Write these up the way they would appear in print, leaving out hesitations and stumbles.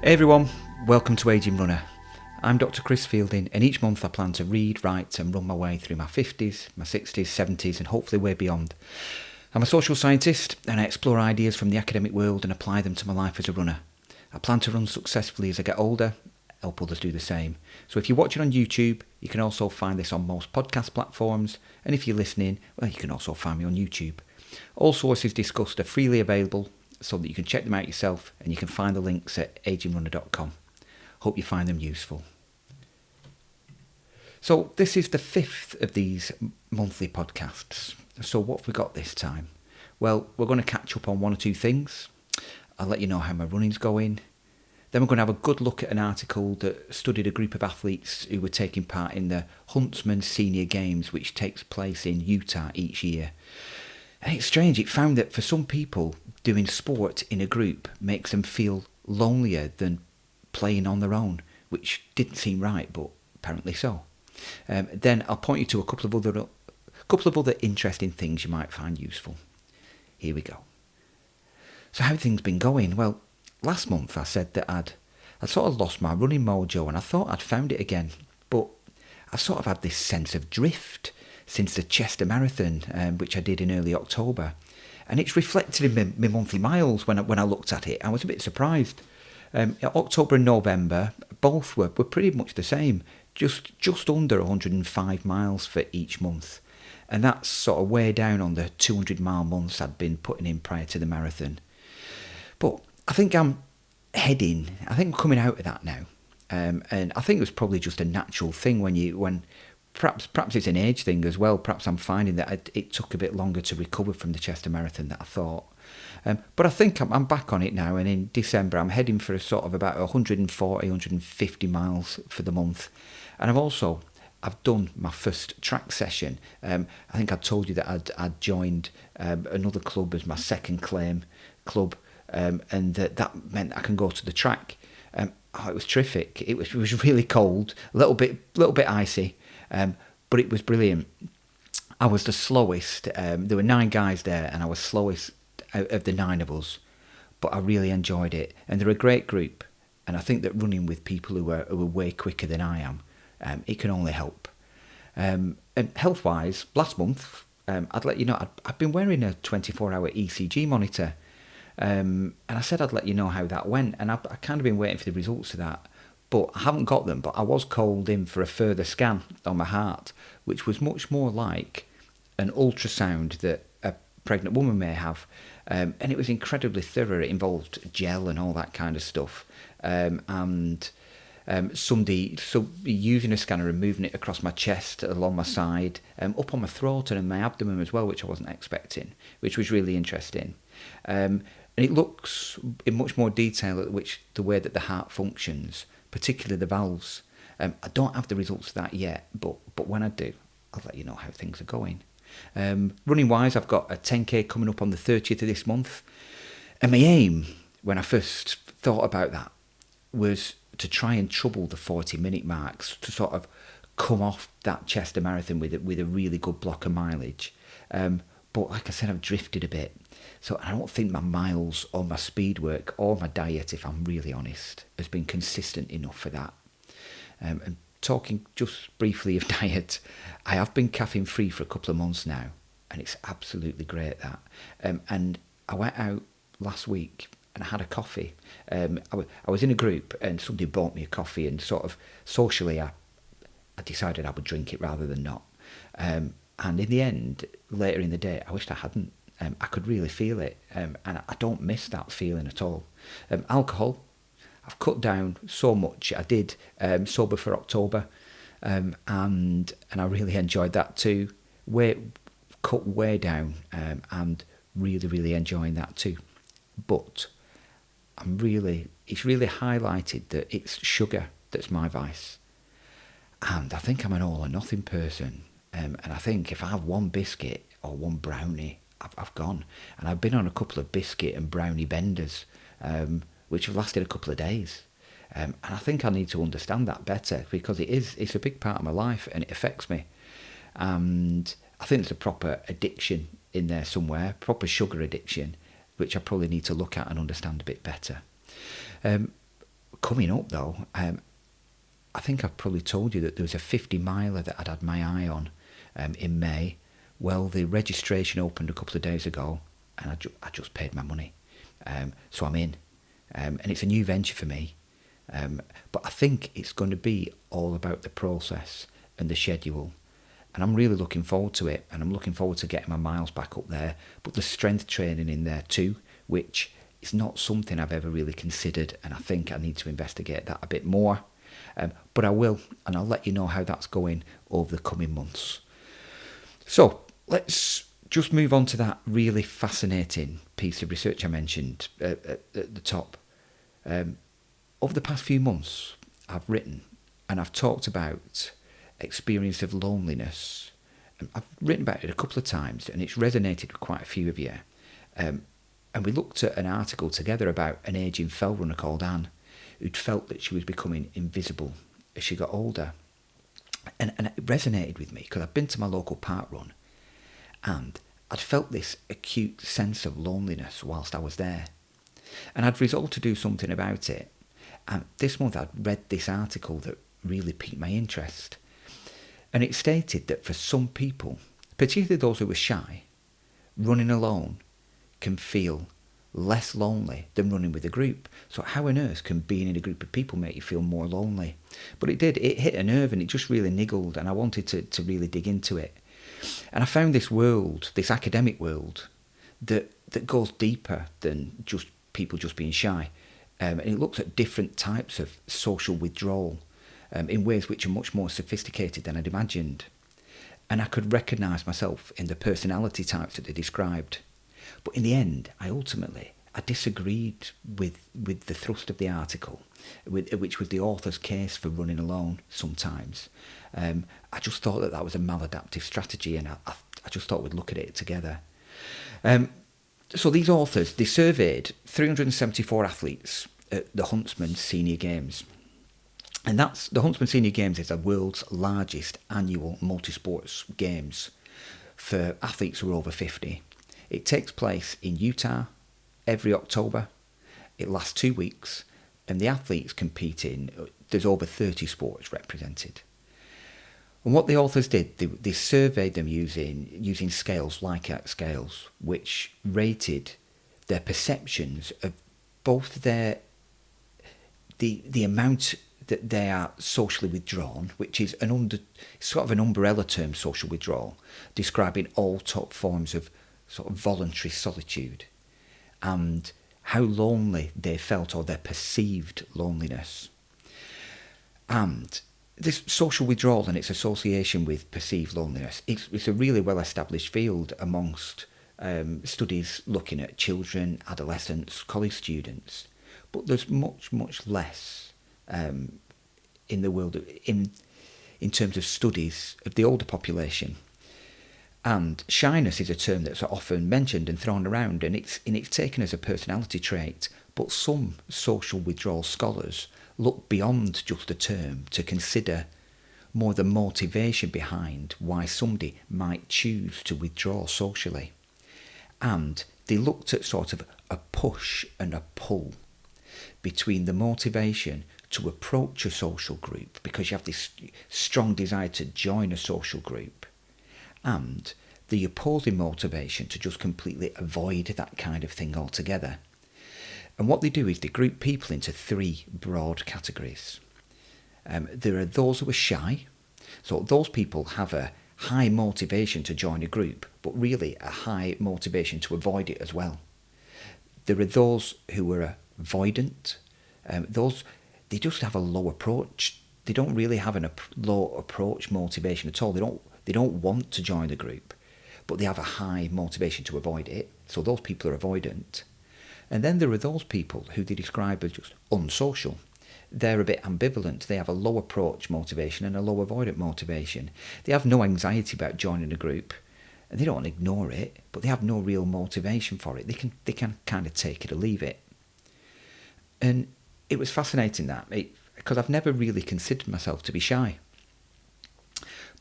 Hey everyone, welcome to Aging Runner. I'm Dr. Chris Fielding, and each month I plan to read, write and run my way through my 50s, my 60s, 70s and hopefully way beyond. I'm a social scientist and I explore ideas from the academic world and apply them to my life as a runner. I plan to run successfully as I get older, help others do the same. So if you're watching on YouTube, you can also find this on most podcast platforms, and if you're listening, well, you can also find me on YouTube. All sources discussed are freely available, so that you can check them out yourself, and you can find the links at agingrunner.com. Hope you find them useful. So this is the fifth of these monthly podcasts. So what have we got this time? Well, we're going to catch up on one or two things. I'll let you know how my running's going. Then we're going to have a good look at an article that studied a group of athletes who were taking part in the Huntsman Senior Games, which takes place in Utah each year. And it's strange, it found that for some people, doing sport in a group makes them feel lonelier than playing on their own, which didn't seem right, but apparently so. Then I'll point you to a couple of other interesting things you might find useful. Here we go. So how have things been going? Well, last month I said that I'd sort of lost my running mojo, and I thought I'd found it again, but I've sort of had this sense of drift since the Chester Marathon, which I did in early October. And it's reflected in my monthly miles when I looked at it. I was a bit surprised. October and November, both were pretty much the same, just under 105 miles for each month. And that's sort of way down on the 200-mile months I'd been putting in prior to the marathon. But I think I'm coming out of that now. And I think it was probably just a natural thing when perhaps it's an age thing as well. Perhaps I'm finding that it took a bit longer to recover from the Chester Marathon than I thought. But I think I'm back on it now, and in December I'm heading for a sort of about 140, 150 miles for the month. And I've done my first track session. I think I told you that I'd joined another club as my second claim club, and that meant I can go to the track. It was terrific. It was really cold, a little bit icy. But it was brilliant. I was the slowest. There were 9 guys there, and I was slowest out of the 9 of us. But I really enjoyed it, and they're a great group. And I think that running with people who are way quicker than I am, it can only help. And health-wise, last month, I'd let you know I've been wearing a 24-hour ECG monitor, and I said I'd let you know how that went. And I've kind of been waiting for the results of that. But I haven't got them, but I was called in for a further scan on my heart, which was much more like an ultrasound that a pregnant woman may have. And it was incredibly thorough. It involved gel and all that kind of stuff. Somebody using a scanner and moving it across my chest, along my side, up on my throat and in my abdomen as well, which I wasn't expecting, which was really interesting. And it looks in much more detail at the way that the heart functions, particularly the valves. I don't have the results of that yet, but when I do, I'll let you know how things are going. Running wise, I've got a 10k coming up on the 30th of this month, and my aim when I first thought about that was to try and trouble the 40-minute marks, to sort of come off that Chester Marathon with a really good block of mileage. But like I said, I've drifted a bit. So I don't think my miles or my speed work or my diet, if I'm really honest, has been consistent enough for that. And talking just briefly of diet, I have been caffeine free for a couple of months now, and it's absolutely great that. And I went out last week and I had a coffee. I was in a group and somebody bought me a coffee, and sort of socially I decided I would drink it rather than not. And in the end, later in the day, I wished I hadn't. I could really feel it, and I don't miss that feeling at all. Alcohol, I've cut down so much. I did sober for October, and I really enjoyed that too. Cut way down, and really enjoying that too. But it's really highlighted that it's sugar that's my vice, and I think I'm an all or nothing person. And I think if I have one biscuit or one brownie, I've gone. And I've been on a couple of biscuit and brownie benders, which have lasted a couple of days. And I think I need to understand that better, because it's a big part of my life and it affects me. And I think there's a proper addiction in there somewhere, proper sugar addiction, which I probably need to look at and understand a bit better. A Coming up though, I think I've probably told you that there was a 50 miler that I'd had my eye on in May. Well, the registration opened a couple of days ago, and I just paid my money. So I'm in. And it's a new venture for me. But I think it's going to be all about the process and the schedule. And I'm really looking forward to it. And I'm looking forward to getting my miles back up there. But there's strength training in there too, which is not something I've ever really considered. And I think I need to investigate that a bit more. But I will, and I'll let you know how that's going over the coming months. So let's just move on to that really fascinating piece of research I mentioned at the top. Over the past few months, I've written and I've talked about experience of loneliness. I've written about it a couple of times, and it's resonated with quite a few of you. And we looked at an article together about an ageing fell runner called Anne, who'd felt that she was becoming invisible as she got older. And it resonated with me because I'd been to my local park run and I'd felt this acute sense of loneliness whilst I was there. And I'd resolved to do something about it. And this month I'd read this article that really piqued my interest. And it stated that for some people, particularly those who are shy, running alone can feel less lonely than running with a group. So how on earth can being in a group of people make you feel more lonely? But it did. It hit a nerve and it just really niggled, and I wanted to really dig into it. And I found this world, this academic world, that goes deeper than just people just being shy. And it looks at different types of social withdrawal in ways which are much more sophisticated than I'd imagined. And I could recognise myself in the personality types that they described. But in the end, I disagreed with the thrust of the article, which was the author's case for running alone sometimes. I just thought that was a maladaptive strategy, and I just thought we'd look at it together. So these authors, they surveyed 374 athletes at the Huntsman Senior Games. And the Huntsman Senior Games is the world's largest annual multi-sports games for athletes who are over 50. It takes place in Utah every October. It lasts 2 weeks, and the athletes compete in, there's over 30 sports represented. And what the authors did, they surveyed them using scales, Likert scales, which rated their perceptions of both the amount that they are socially withdrawn, which is sort of an umbrella term, social withdrawal, describing all top forms of sort of voluntary solitude, and how lonely they felt, or their perceived loneliness. And this social withdrawal and its association with perceived loneliness, it's a really well-established field amongst studies looking at children, adolescents, college students. But there's much, much less in the world in terms of studies of the older population. And shyness is a term that's often mentioned and thrown around, and it's taken as a personality trait. But some social withdrawal scholars look beyond just the term to consider more the motivation behind why somebody might choose to withdraw socially. And they looked at sort of a push and a pull between the motivation to approach a social group, because you have this strong desire to join a social group, and the opposing motivation to just completely avoid that kind of thing altogether. And what they do is they group people into 3 broad categories. There are those who are shy. So those people have a high motivation to join a group, but really a high motivation to avoid it as well. There are those who are avoidant. They just have a low approach. They don't really have a low approach motivation at all. They don't want to join the group, but they have a high motivation to avoid it. So those people are avoidant. And then there are those people who they describe as just unsocial. They're a bit ambivalent. They have a low approach motivation and a low avoidant motivation. They have no anxiety about joining a group, and they don't ignore it, but they have no real motivation for it. They can kind of take it or leave it. And it was fascinating because I've never really considered myself to be shy.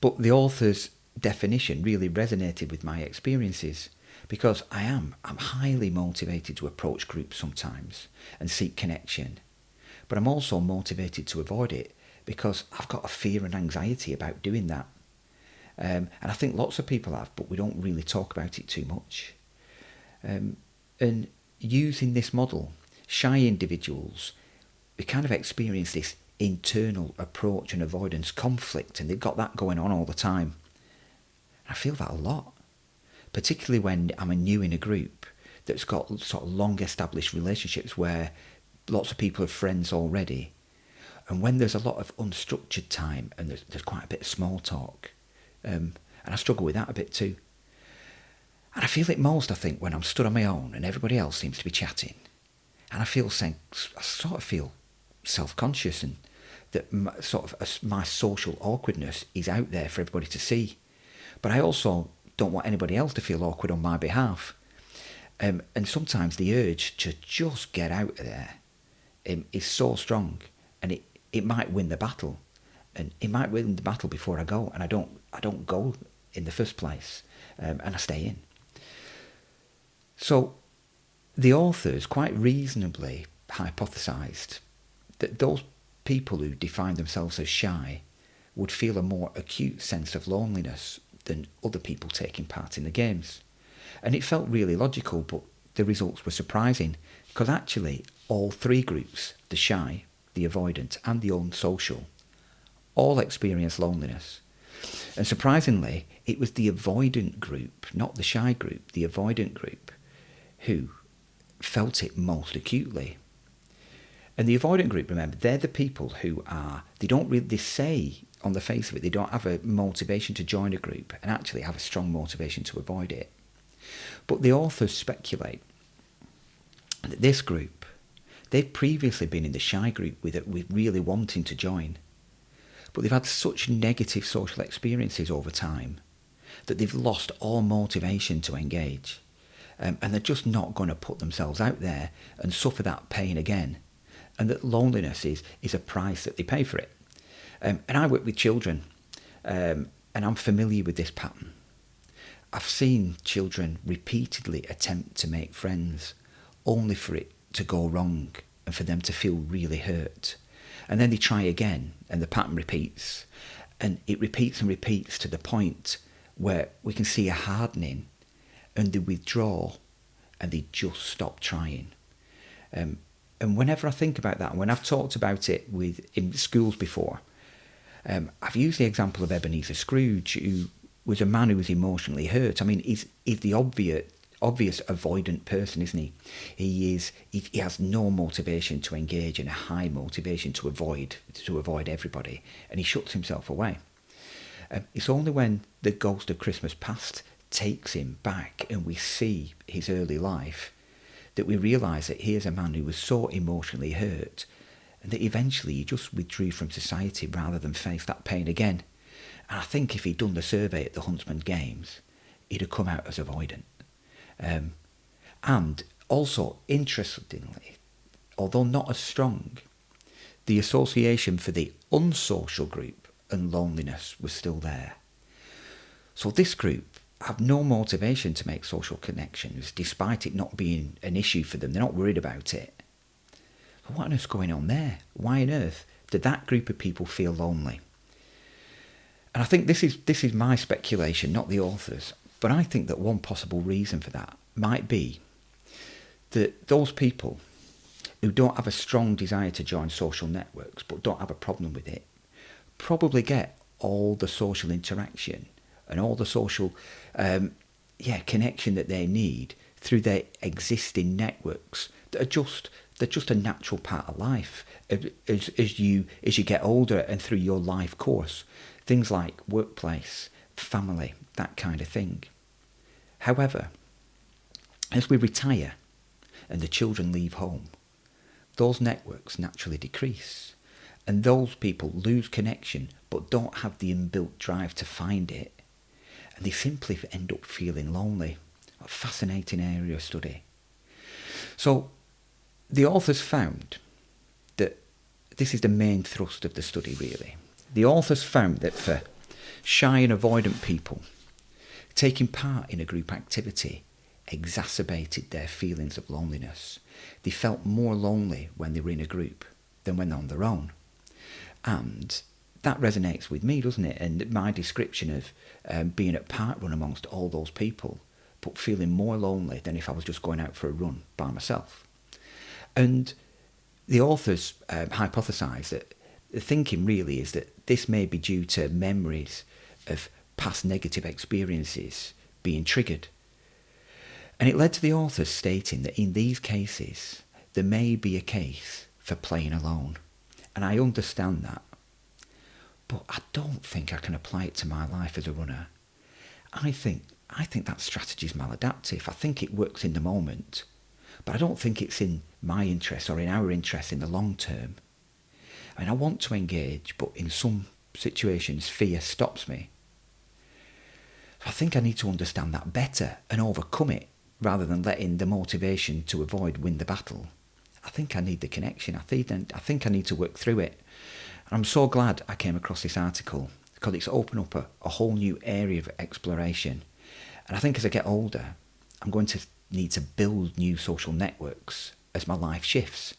But the author's definition really resonated with my experiences, because I'm highly motivated to approach groups sometimes and seek connection. but I'm also motivated to avoid it because I've got a fear and anxiety about doing that. And I think lots of people have, but we don't really talk about it too much. And using this model, shy individuals, they kind of experience this internal approach and avoidance conflict, and they've got that going on all the time. I feel that a lot, particularly when I'm new in a group that's got sort of long established relationships where lots of people are friends already, and when there's a lot of unstructured time and there's quite a bit of small talk, and I struggle with that a bit too. And I feel it most, I think, when I'm stood on my own and everybody else seems to be chatting, and I sort of feel self-conscious, and that my social awkwardness is out there for everybody to see. But I also don't want anybody else to feel awkward on my behalf. And sometimes the urge to just get out of there is so strong, and it might win the battle. And it might win the battle before I go, and I don't go in the first place, and I stay in. So the authors quite reasonably hypothesised that those people who define themselves as shy would feel a more acute sense of loneliness than other people taking part in the games. And it felt really logical, but the results were surprising, because actually all three groups, the shy, the avoidant and the unsocial, all experienced loneliness. And surprisingly, it was the avoidant group, not the shy group, the avoidant group, who felt it most acutely. And the avoidant group, remember, they're the people who they say on the face of it, they don't have a motivation to join a group and actually have a strong motivation to avoid it. But the authors speculate that this group, they've previously been in the shy group with really wanting to join, but they've had such negative social experiences over time that they've lost all motivation to engage. And they're just not going to put themselves out there and suffer that pain again. And that loneliness is a price that they pay for it. And I work with children, and I'm familiar with this pattern. I've seen children repeatedly attempt to make friends, only for it to go wrong and for them to feel really hurt. And then they try again, and the pattern repeats. And it repeats and repeats to the point where we can see a hardening, and they withdraw, and they just stop trying. And whenever I think about that, and when I've talked about it in schools before, I've used the example of Ebenezer Scrooge, who was a man who was emotionally hurt. I mean, he's the obvious avoidant person, isn't he? He has no motivation to engage and a high motivation to avoid everybody, and he shuts himself away. It's only when the ghost of Christmas Past takes him back and we see his early life that we realise that here's a man who was so emotionally hurt and that eventually he just withdrew from society rather than face that pain again. And I think if he'd done the survey at the Huntsman Games, he'd have come out as avoidant. And also, interestingly, although not as strong, the association for the unsocial group and loneliness was still there. So this group have no motivation to make social connections, despite it not being an issue for them. They're not worried about it. But what on earth's going on there? Why on earth did that group of people feel lonely? And I think this is my speculation, not the authors. But I think that one possible reason for that might be that those people who don't have a strong desire to join social networks but don't have a problem with it probably get all the social interaction and all the social connection that they need through their existing networks that they're just a natural part of life as you get older and through your life course. Things like workplace, family, that kind of thing. However, as we retire and the children leave home, those networks naturally decrease, and those people lose connection but don't have the inbuilt drive to find it, and they simply end up feeling lonely. A fascinating area of study. So the authors found that this is the main thrust of the study, really. The authors found that for shy and avoidant people, taking part in a group activity exacerbated their feelings of loneliness. They felt more lonely when they were in a group. than when they're on their own. And that resonates with me, doesn't it? And my description of being at park run amongst all those people, but feeling more lonely than if I was just going out for a run by myself. And the authors hypothesise that the thinking really is that this may be due to memories of past negative experiences being triggered. And it led to the authors stating that in these cases, there may be a case for playing alone. And I understand that. But I don't think I can apply it to my life as a runner. I think that strategy is maladaptive. I think it works in the moment. But I don't think it's in my interest or in our interest in the long term. I mean, I want to engage, but in some situations, fear stops me. So I think I need to understand that better and overcome it rather than letting the motivation to avoid win the battle. I think I need the connection. I think I need to work through it. And I'm so glad I came across this article because it's opened up a whole new area of exploration. And I think as I get older, I'm going to need to build new social networks as my life shifts.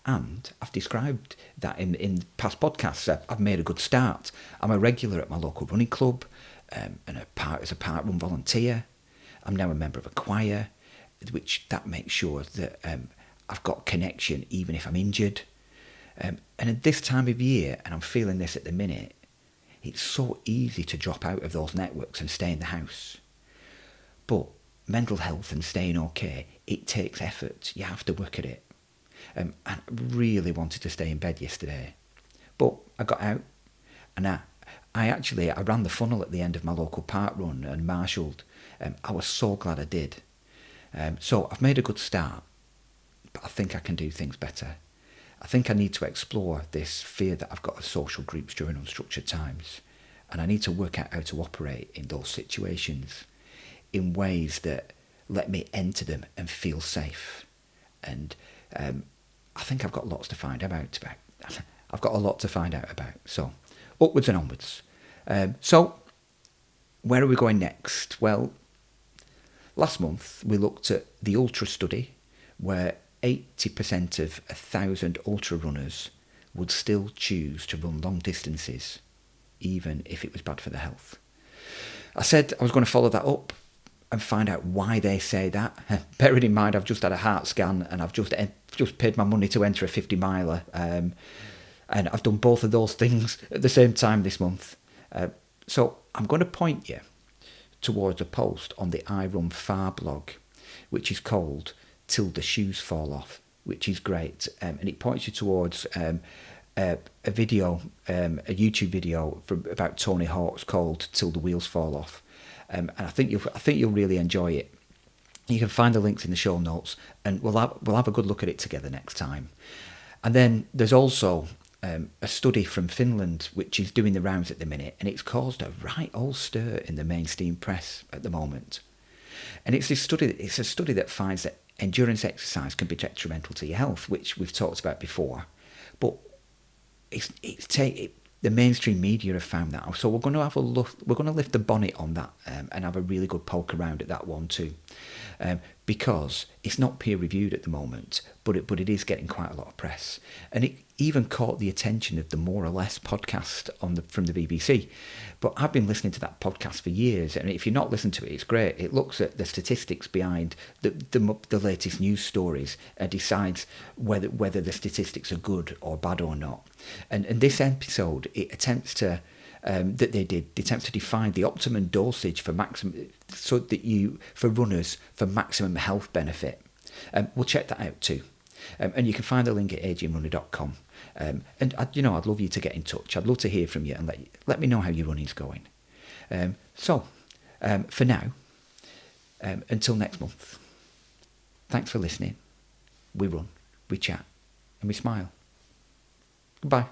And I've described that in past podcasts. I've made a good start. I'm a regular at my local running club and as a park run volunteer. I'm now a member of a choir, which that makes sure that I've got connection even if I'm injured. And at this time of year, and I'm feeling this at the minute, it's so easy to drop out of those networks and stay in the house. But mental health and staying okay, it takes effort. You have to work at it. And I really wanted to stay in bed yesterday. But I got out and I ran the funnel at the end of my local park run and marshalled. I was so glad I did. So I've made a good start, but I think I can do things better. I think I need to explore this fear that I've got of social groups during unstructured times. And I need to work out how to operate in those situations in ways that let me enter them and feel safe. And I think I've got lots to find out about. I've got a lot to find out about. So, upwards and onwards. So, where are we going next? Well, last month we looked at the ultra study where 80% of 1,000 ultra runners would still choose to run long distances, even if it was bad for their health. I said I was going to follow that up and find out why they say that. Bearing in mind I've just had a heart scan and I've just paid my money to enter a 50 miler, and I've done both of those things at the same time this month. So I'm going to point you towards a post on the I Run Far blog, which is called Till the Shoes Fall Off, which is great, and it points you towards a video, a YouTube video from about Tony Hawk's called Till the Wheels Fall Off. And I think you'll really enjoy it. You can find the links in the show notes, and we'll have a good look at it together next time. And then there's also a study from Finland which is doing the rounds at the minute, and it's caused a right old stir in the mainstream press at the moment. And it's a study that finds that endurance exercise can be detrimental to your health, which we've talked about before, but the mainstream media have found that out. So we're going to have a look. We're going to lift the bonnet on that and have a really good poke around at that one too, because it's not peer reviewed at the moment, but it is getting quite a lot of press, and it even caught the attention of the More or Less podcast from the BBC. But I've been listening to that podcast for years, and if you're not listening to it, it's great. It looks at the statistics behind the latest news stories and decides whether the statistics are good or bad or not. And this episode, it attempts to define the optimum dosage for maximum, so that for runners for maximum health benefit. We'll check that out too. And you can find the link at agmrunner.com. And I'd love you to get in touch. I'd love to hear from you and let me know how your running's going. So for now, until next month, thanks for listening. We run, we chat, and we smile. Goodbye.